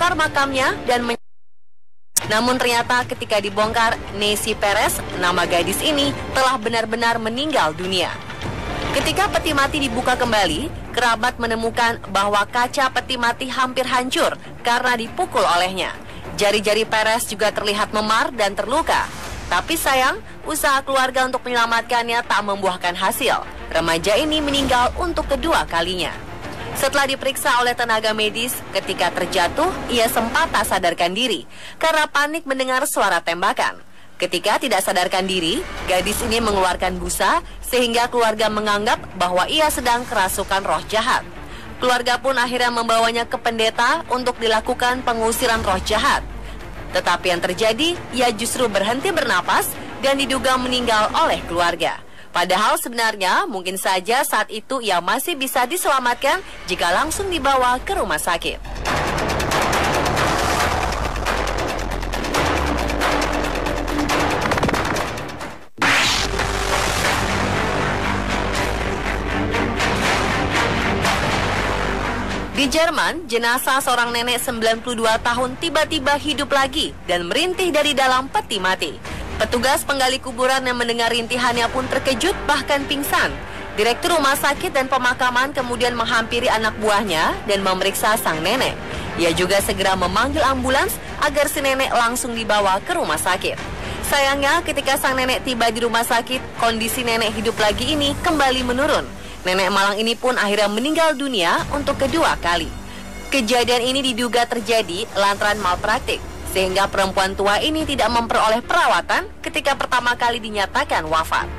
membongkar makamnya dan namun ternyata ketika dibongkar, Nancy Perez, nama gadis ini, telah benar-benar meninggal dunia. Ketika peti mati dibuka kembali, kerabat menemukan bahwa kaca peti mati hampir hancur karena dipukul olehnya. Jari-jari Perez juga terlihat memar dan terluka. Tapi sayang, usaha keluarga untuk menyelamatkannya tak membuahkan hasil. Remaja ini meninggal untuk kedua kalinya. Setelah diperiksa oleh tenaga medis, ketika terjatuh, ia sempat tak sadarkan diri karena panik mendengar suara tembakan. Ketika tidak sadarkan diri, gadis ini mengeluarkan busa sehingga keluarga menganggap bahwa ia sedang kerasukan roh jahat. Keluarga pun akhirnya membawanya ke pendeta untuk dilakukan pengusiran roh jahat. Tetapi yang terjadi, ia justru berhenti bernapas dan diduga meninggal oleh keluarga. Padahal sebenarnya mungkin saja saat itu ia masih bisa diselamatkan jika langsung dibawa ke rumah sakit. Di Jerman, jenazah seorang nenek 92 tahun tiba-tiba hidup lagi dan merintih dari dalam peti mati. Petugas penggali kuburan yang mendengar rintihannya pun terkejut bahkan pingsan. Direktur rumah sakit dan pemakaman kemudian menghampiri anak buahnya dan memeriksa sang nenek. Ia juga segera memanggil ambulans agar si nenek langsung dibawa ke rumah sakit. Sayangnya ketika sang nenek tiba di rumah sakit, kondisi nenek hidup lagi ini kembali menurun. Nenek malang ini pun akhirnya meninggal dunia untuk kedua kali. Kejadian ini diduga terjadi lantaran malpraktik, sehingga perempuan tua ini tidak memperoleh perawatan ketika pertama kali dinyatakan wafat.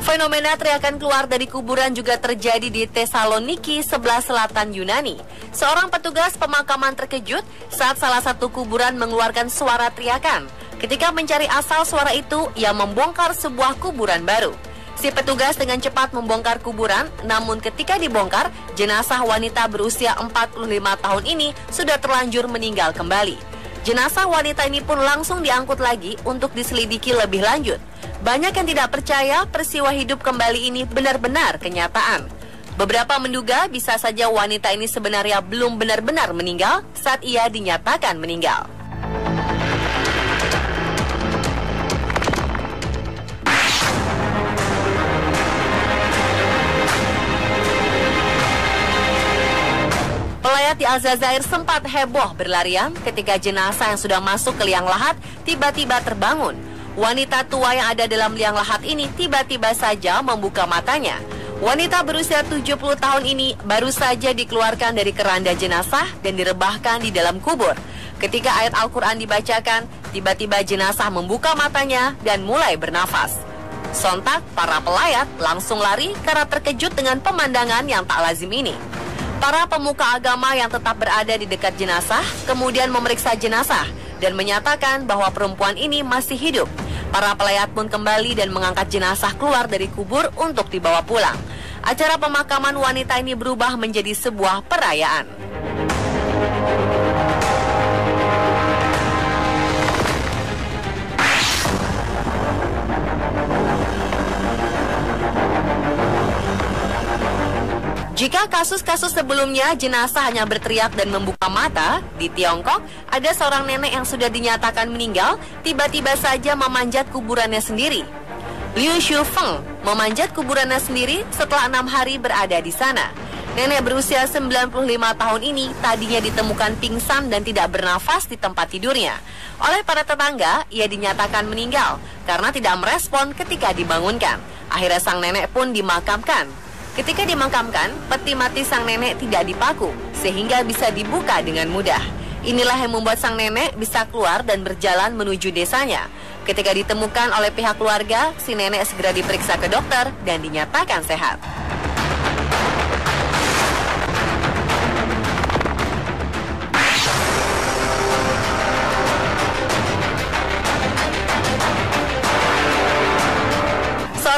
Fenomena teriakan keluar dari kuburan juga terjadi di Thessaloniki, sebelah selatan Yunani. Seorang petugas pemakaman terkejut saat salah satu kuburan mengeluarkan suara teriakan. Ketika mencari asal suara itu, ia membongkar sebuah kuburan baru. Si petugas dengan cepat membongkar kuburan, namun ketika dibongkar, jenazah wanita berusia 45 tahun ini sudah terlanjur meninggal kembali. Jenazah wanita ini pun langsung diangkut lagi untuk diselidiki lebih lanjut. Banyak yang tidak percaya peristiwa hidup kembali ini benar-benar kenyataan. Beberapa menduga bisa saja wanita ini sebenarnya belum benar-benar meninggal saat ia dinyatakan meninggal. Pelayat di Aljazair sempat heboh berlarian ketika jenazah yang sudah masuk ke liang lahat tiba-tiba terbangun. Wanita tua yang ada dalam liang lahat ini tiba-tiba saja membuka matanya. Wanita berusia 70 tahun ini baru saja dikeluarkan dari keranda jenazah dan direbahkan di dalam kubur. Ketika ayat Al-Quran dibacakan, tiba-tiba jenazah membuka matanya dan mulai bernafas. Sontak, para pelayat langsung lari karena terkejut dengan pemandangan yang tak lazim ini. Para pemuka agama yang tetap berada di dekat jenazah kemudian memeriksa jenazah dan menyatakan bahwa perempuan ini masih hidup. Para pelayat pun kembali dan mengangkat jenazah keluar dari kubur untuk dibawa pulang. Acara pemakaman wanita ini berubah menjadi sebuah perayaan. Jika kasus-kasus sebelumnya jenazah hanya berteriak dan membuka mata, di Tiongkok ada seorang nenek yang sudah dinyatakan meninggal tiba-tiba saja memanjat kuburannya sendiri. Liu Shufeng memanjat kuburannya sendiri setelah 6 hari berada di sana. Nenek berusia 95 tahun ini tadinya ditemukan pingsan dan tidak bernafas di tempat tidurnya. Oleh para tetangga, ia dinyatakan meninggal karena tidak merespon ketika dibangunkan. Akhirnya sang nenek pun dimakamkan. Ketika dimakamkan, peti mati sang nenek tidak dipaku, sehingga bisa dibuka dengan mudah. Inilah yang membuat sang nenek bisa keluar dan berjalan menuju desanya. Ketika ditemukan oleh pihak keluarga, si nenek segera diperiksa ke dokter dan dinyatakan sehat.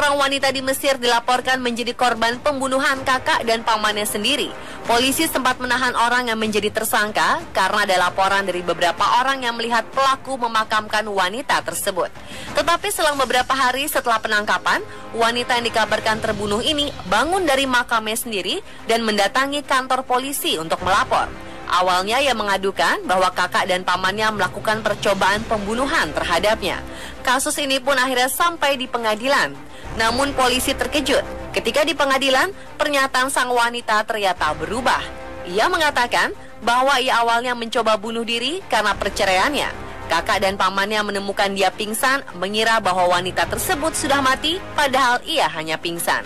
Seorang wanita di Mesir dilaporkan menjadi korban pembunuhan kakak dan pamannya sendiri. Polisi sempat menahan orang yang menjadi tersangka karena ada laporan dari beberapa orang yang melihat pelaku memakamkan wanita tersebut. Tetapi selang beberapa hari setelah penangkapan, wanita yang dikabarkan terbunuh ini bangun dari makamnya sendiri dan mendatangi kantor polisi untuk melapor. Awalnya ia mengadukan bahwa kakak dan pamannya melakukan percobaan pembunuhan terhadapnya. Kasus ini pun akhirnya sampai di pengadilan. Namun polisi terkejut ketika di pengadilan pernyataan sang wanita ternyata berubah. Ia mengatakan bahwa ia awalnya mencoba bunuh diri karena perceraiannya. Kakak dan pamannya menemukan dia pingsan, mengira bahwa wanita tersebut sudah mati, padahal ia hanya pingsan.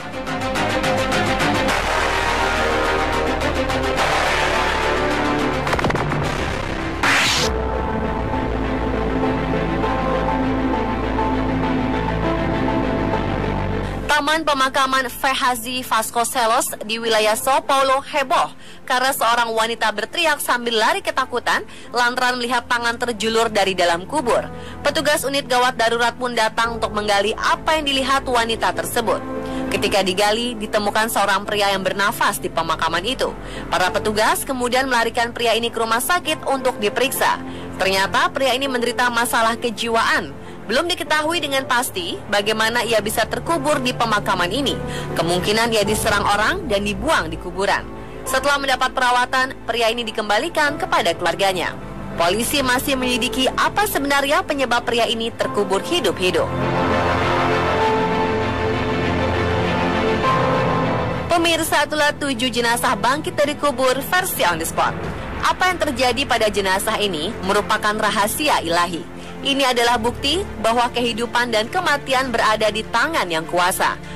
Taman pemakaman Fehazi Vasconcelos di wilayah Sao Paulo heboh karena seorang wanita berteriak sambil lari ketakutan lantaran melihat tangan terjulur dari dalam kubur. Petugas unit gawat darurat pun datang untuk menggali apa yang dilihat wanita tersebut. Ketika digali, ditemukan seorang pria yang bernafas di pemakaman itu. Para petugas kemudian melarikan pria ini ke rumah sakit untuk diperiksa. Ternyata pria ini menderita masalah kejiwaan. Belum diketahui dengan pasti bagaimana ia bisa terkubur di pemakaman ini. Kemungkinan ia diserang orang dan dibuang di kuburan. Setelah mendapat perawatan, pria ini dikembalikan kepada keluarganya. Polisi masih menyelidiki apa sebenarnya penyebab pria ini terkubur hidup-hidup. Pemirsa, itulah 7 jenazah bangkit dari kubur versi on the spot. Apa yang terjadi pada jenazah ini merupakan rahasia ilahi. Ini adalah bukti bahwa kehidupan dan kematian berada di tangan yang kuasa.